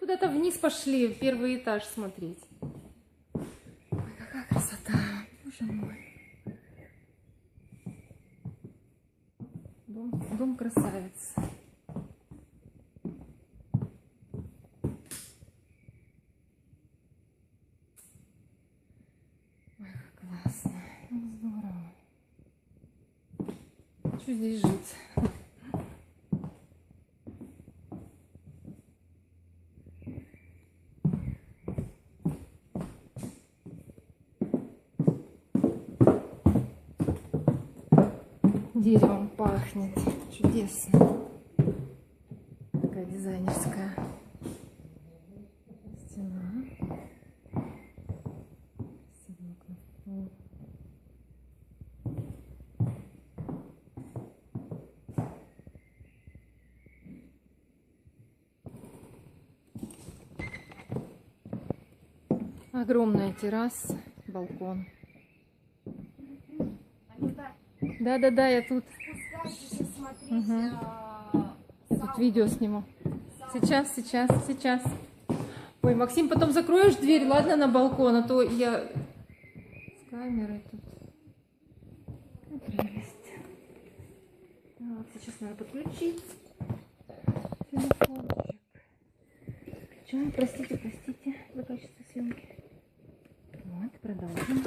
куда-то вниз пошли, в первый этаж смотреть. Ой, какая красота, боже мой. Дом красавец. Ой, как классно. Здорово. Хочу здесь жить. Деревом пахнет. Чудесно. Такая дизайнерская стена. Огромная терраса, балкон. Да, я тут. Угу. Тут видео сниму. Сейчас. Ой, Максим, потом закроешь дверь, ладно, на балкон, а то я с камерой тут. Прелесть. Так, сейчас надо подключить телефончик. Включаем, простите за качество съемки. Вот, продолжим.